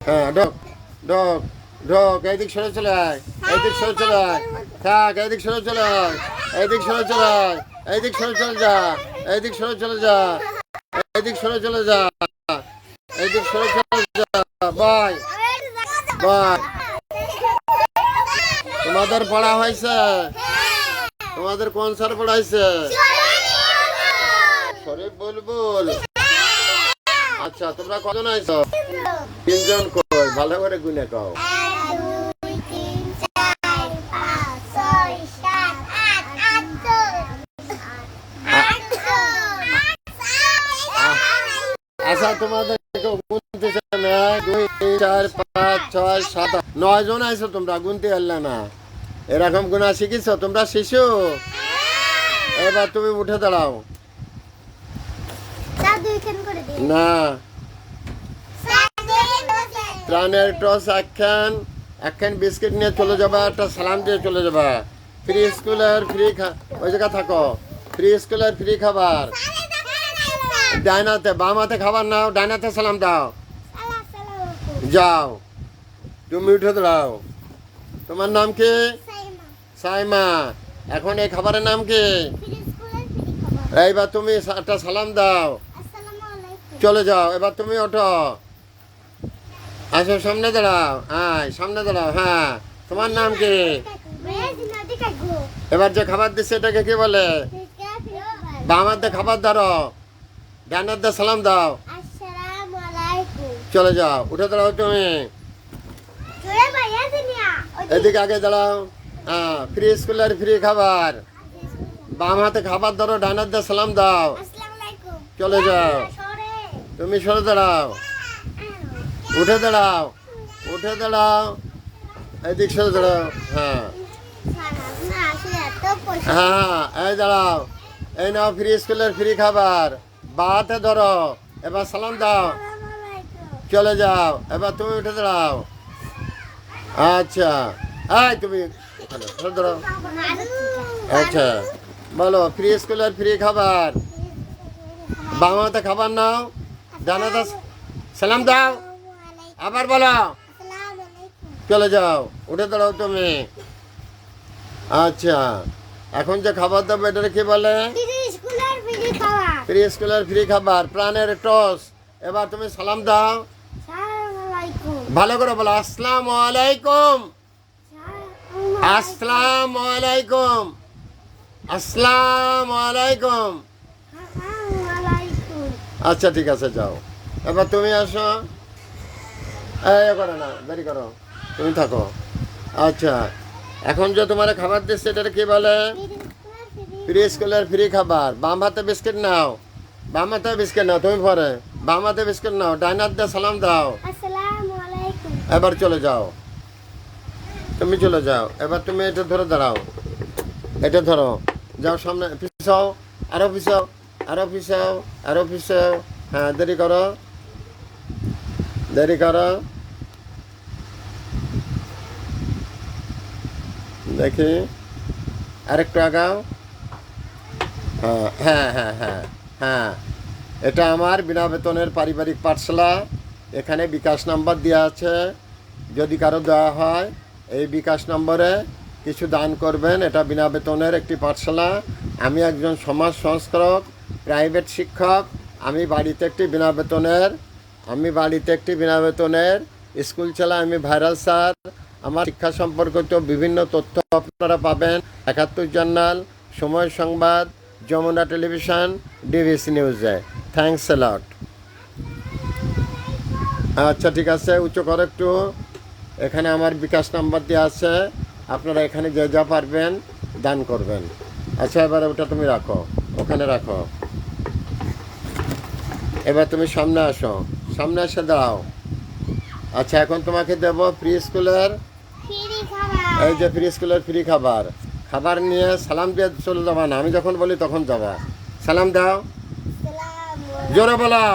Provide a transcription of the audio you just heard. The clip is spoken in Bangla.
হ্যাঁ ঢোক ঢোক ঢোক, এইদিক সরে চলে আয়, এইদিক সরে চলে আয়, থাক, এইদিক সরে চলে আয়, এইদিক সরে চলে আয়, এইদিক সরে চলে যা, এইদিক সরে চলে যা, এইদিক সরে চলে যা, এইদিক সরে চলে যা, বাই বাই। তোমাদের পড়া হয়েছে? তোমাদের কোন স্যার পড়াইছে? শরীফ বুলবুল। আচ্ছা, তোমরা কজন আইছো? 3 জন। কই ভালো করে গুনে কও। আচ্ছা, তোমাদের গুনতেছে না? 2 3 4 5 6 7 9 জন আইছো তোমরা, গুনতে পারলে না। এরকম গুণা শিখিছো তোমরা শিশু? এবার তুমি উঠে দাঁড়াও। না, প্রাণের টস একখান বিস্কিট নিয়ে চলে যাবা, একটা সালাম দিয়ে চলে যাবা। ফ্রি স্কুলের ফ্রি ওই জায়গা থাকো, ফ্রি স্কুলের ফ্রি খাবার। ডাইনাতে বাম হাতে খাবার নাও, ডাইনাতে সালাম দাও। যাও, তুমি উঠে দাঁড়াও। তোমার নাম কি? সাইমা। এখন এই খাবারের নাম কি? এইবার তুমি একটা সালাম দাও, চলে যাও। এবার তুমি ওঠো, আসো, সামনে দাঁড়াও। হ্যাঁ, সামনে দাঁড়াও। হ্যাঁ, তোমার নাম কি? এবার যে খাবার দিচ্ছে এটাকে কি বলে? বাম হাতে খাবার ধরো, ডান হাতে সালাম দাও, চলে যাও। উঠে দাঁড়াও তুমি, এদিকে আগে দাঁড়াও। হ্যাঁ, ফ্রি স্কুলের ফ্রি খাবার। বাম হাতে খাবার ধরো, ডান হাতে সালাম দাও, চলে যাও। তুমি সরে দাঁড়াও, উঠে দাঁড়াও, উঠে দাঁড়াও, এদিক সরে দাঁড়াও। হ্যাঁ হ্যাঁ, এই দাঁড়াও। এই নাও ফ্রি স্কুলের ফ্রি খাবার, বা হাতে ধরো, এবার সালাম দাও, চলে যাও। এবার তুমি উঠে দাঁড়াও। আচ্ছা, এই তুমি সরে দাঁড়াও। আচ্ছা, বলো ফ্রি স্কুলের ফ্রি খাবার। বাম হাতে খাবার নাও, ডান হাতে সালাম দাও, আবার বলো, চলে যাও। উঠে দাঁড়াও তুমি। আচ্ছা, এখন যে খাবার দাও এটাকে কি বলে? ফ্রি স্কুলের ফ্রি খাবার, প্রাণের টস। এবার তুমি সালাম দাও, ভালো করে বলো, আসসালামু আলাইকুম, আসসালামু আলাইকুম, আসসালামু আলাইকুম। আচ্ছা, ঠিক আছে, যাও। এবার তুমি আসো। এই করো না, দেরি করো, তুমি থাকো। আচ্ছা, এখন যে তোমার খাবার দিচ্ছে এটা কি বলে? ফ্রি স্কুলের ফ্রি খাবার। বাম হাতে বিস্কিট নাও, বাম হাতে বিস্কিট নাও, তুমি পরে বাম হাতে বিস্কিট নাও, ডান হাত দিয়ে সালাম দাও, এবার চলে যাও। তুমি চলে যাও। এবার তুমি এটা ধরে দাঁড়াও, এটা ধরো, যাও সামনে, পিছাও, আরো পিছাও, আরো পিছাও, আরো পিছাও। হ্যাঁ, দেরি করো, দেরি করো, দেখি আরেকটু আগাও। হ্যাঁ হ্যাঁ হ্যাঁ হ্যাঁ হ্যাঁ, এটা আমার বিনা বেতনের পারিবারিক পাঠশালা। এখানে বিকাশ নাম্বার দেওয়া আছে, যদি কারো দেওয়া হয় এই বিকাশ নম্বরে কিছু দান করবেন। এটা বিনা বেতনের একটি পাঠশালা। আমি একজন সমাজ সংস্কারক, প্রাইভেট শিক্ষক। আমি বাড়িতে একটি বিনা বেতনের স্কুল চালাই। আমি ভাইরাল স্যার। আমার শিক্ষা সম্পর্কিত বিভিন্ন তথ্য আপনারা পাবেন 71 জার্নাল, সময় সংবাদ, যমুনা টেলিভিশন, ডিবিসি নিউজে। থ্যাংকস এ লট। আচ্ছা, ঠিক আছে, উচ্চ করে একটু। এখানে আমার বিকাশ নাম্বার দেওয়া আছে, আপনারা এখানে যে যা পারবেন দান করবেন। আচ্ছা, এবার ওটা তুমি রাখো, ওখানে রাখো। এবার তুমি সামনে আসো, সামনে এসে দাও। আচ্ছা, এখন তোমাকে দেবো ফ্রি স্কুলের, এই যে ফ্রি স্কুলের ফ্রি খাবার। খাবার নিয়ে সালাম দিয়ে চলে যাবা না, আমি যখন বলি তখন যাবা। সালাম দাও, জোরে বলো।